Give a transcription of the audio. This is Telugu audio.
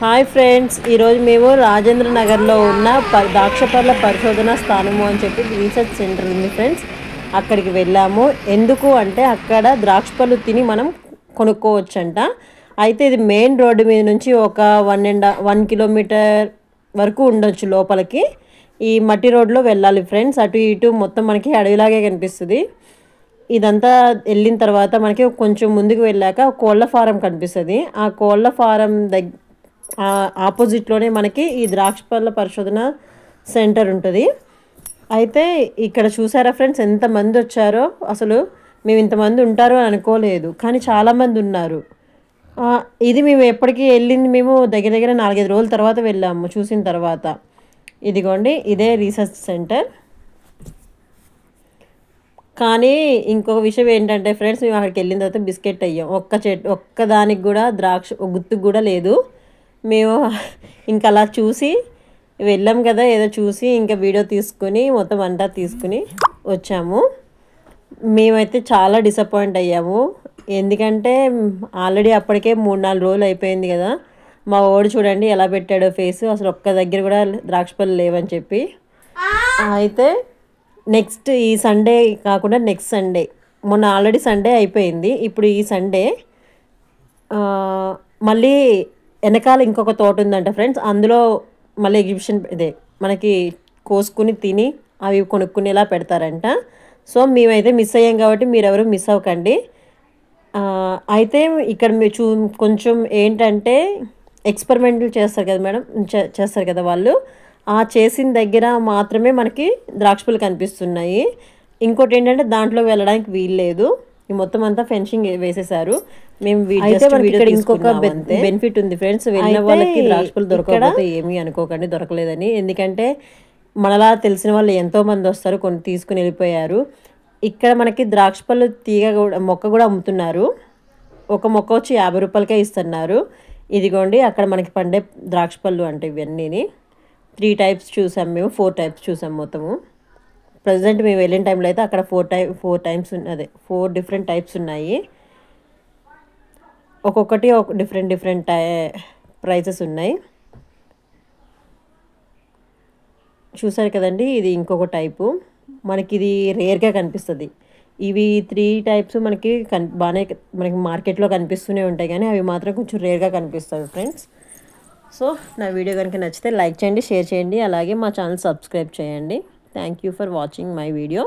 హాయ్ ఫ్రెండ్స్, ఈరోజు మేము రాజేంద్ర నగర్లో ఉన్న ద్రాక్షపళ్ళ పరిశోధన స్థానము అని చెప్పి రీసెర్చ్ సెంటర్ ఉంది ఫ్రెండ్స్. అక్కడికి వెళ్ళాము. ఎందుకు అంటే అక్కడ ద్రాక్ష పళ్ళు తిని మనం కొనుక్కోవచ్చంట. అయితే ఇది మెయిన్ రోడ్డు మీద నుంచి ఒక 1 కిలోమీటర్ వరకు ఉండొచ్చు లోపలికి. ఈ మట్టి రోడ్లో వెళ్ళాలి ఫ్రెండ్స్. అటు ఇటు మొత్తం మనకి అడవిలాగే కనిపిస్తుంది. ఇదంతా వెళ్ళిన తర్వాత మనకి కొంచెం ముందుకు వెళ్ళాక కోళ్ళ ఫారం కనిపిస్తుంది. ఆ కోళ్ళ ఫారం ఆపోజిట్లోనే మనకి ఈ ద్రాక్ష పళ్ళ పరిశోధన సెంటర్ ఉంటుంది. అయితే ఇక్కడ చూసారా ఫ్రెండ్స్, ఎంతమంది వచ్చారో. అసలు మేము ఇంతమంది ఉంటారో అని అనుకోలేదు, కానీ చాలామంది ఉన్నారు. ఇది మేము ఎప్పటికీ వెళ్ళింది, మేము దగ్గర దగ్గర 4-5 రోజుల తర్వాత వెళ్ళాము. చూసిన తర్వాత ఇదిగోండి, ఇదే రీసెర్చ్ సెంటర్. కానీ ఇంకొక విషయం ఏంటంటే ఫ్రెండ్స్, మేము అక్కడికి వెళ్ళిన తర్వాత బిస్కెట్ అయ్యాం. ఒక్కదానికి కూడా ద్రాక్ష గుత్తుకు కూడా లేదు. మేము ఇంకా అలా చూసి వెళ్ళాం కదా, ఏదో చూసి ఇంకా వీడియో తీసుకుని మొత్తం అంతా తీసుకుని వచ్చాము. మేమైతే చాలా డిసప్పాయింట్ అయ్యాము. ఎందుకంటే ఆల్రెడీ అప్పటికే 3-4 రోజులు అయిపోయింది కదా. మా వాడు చూడండి ఎలా పెట్టాడో ఫేస్. అసలు ఒక్క దగ్గర కూడా ద్రాక్ష పళ్ళు లేవని చెప్పి. అయితే నెక్స్ట్ ఈ సండే కాకుండా నెక్స్ట్ సండే, మొన్న ఆల్రెడీ సండే అయిపోయింది, ఇప్పుడు ఈ సండే మళ్ళీ వెనకాల ఇంకొక తోట ఉందంట ఫ్రెండ్స్. అందులో మళ్ళీ ఎగ్జిబిషన్, ఇదే మనకి కోసుకుని తిని అవి కొనుక్కునేలా పెడతారంట. సో మేమైతే మిస్ అయ్యాం కాబట్టి మీరెవరు మిస్ అవ్వకండి. అయితే ఇక్కడ మీరు కొంచెం ఏంటంటే ఎక్స్పెరిమెంట్లు చేస్తారు కదా మేడం, చేస్తారు కదా వాళ్ళు. ఆ చేసిన దగ్గర మాత్రమే మనకి ద్రాక్ష పళ్ళు కనిపిస్తున్నాయి. ఇంకోటి ఏంటంటే దాంట్లో వెళ్ళడానికి వీల్లేదు. ఈ మొత్తం అంతా ఫెన్సింగ్ వేసేసారు. మేము ఇక్కడ ఇంకొక బెనిఫిట్ ఉంది ఫ్రెండ్స్, వెళ్ళిన వాళ్ళకి ద్రాక్ష పళ్ళు దొరకకపోతే ఏమీ అనుకోకండి, దొరకలేదని. ఎందుకంటే మనలా తెలిసిన వాళ్ళు ఎంతోమంది వస్తారు, కొన్ని తీసుకుని వెళ్ళిపోయారు. ఇక్కడ మనకి ద్రాక్ష పళ్ళు తీగ కూడా, మొక్క కూడా అమ్ముతున్నారు. ఒక మొక్క వచ్చి 50 రూపాయలకే ఇస్తున్నారు. ఇదిగోండి అక్కడ మనకి పండే ద్రాక్ష పళ్ళు అంటే ఇవన్నీ 3 టైప్స్ చూసాం మేము, 4 టైప్స్ చూసాం మొత్తము. ప్రజెంట్ మేము వెళ్ళిన టైంలో అయితే అక్కడ 4 టైప్స్ అదే 4 డిఫరెంట్ టైప్స్ ఉన్నాయి. ఒక్కొక్కటి ఒక డిఫరెంట్ ప్రైసెస్ ఉన్నాయి. చూసారు కదండి, ఇది ఇంకొక టైపు. మనకి ఇది రేర్గా కనిపిస్తుంది. ఇవి 3 టైప్స్ మనకి బాగానే మనకి మార్కెట్లో కనిపిస్తూనే ఉంటాయి, కానీ అవి మాత్రం కొంచెం రేర్గా కనిపిస్తాయి ఫ్రెండ్స్. సో నా వీడియో కనుక నచ్చితే లైక్ చేయండి, షేర్ చేయండి, అలాగే మా ఛానల్ సబ్స్క్రైబ్ చేయండి. Thank you for watching my video.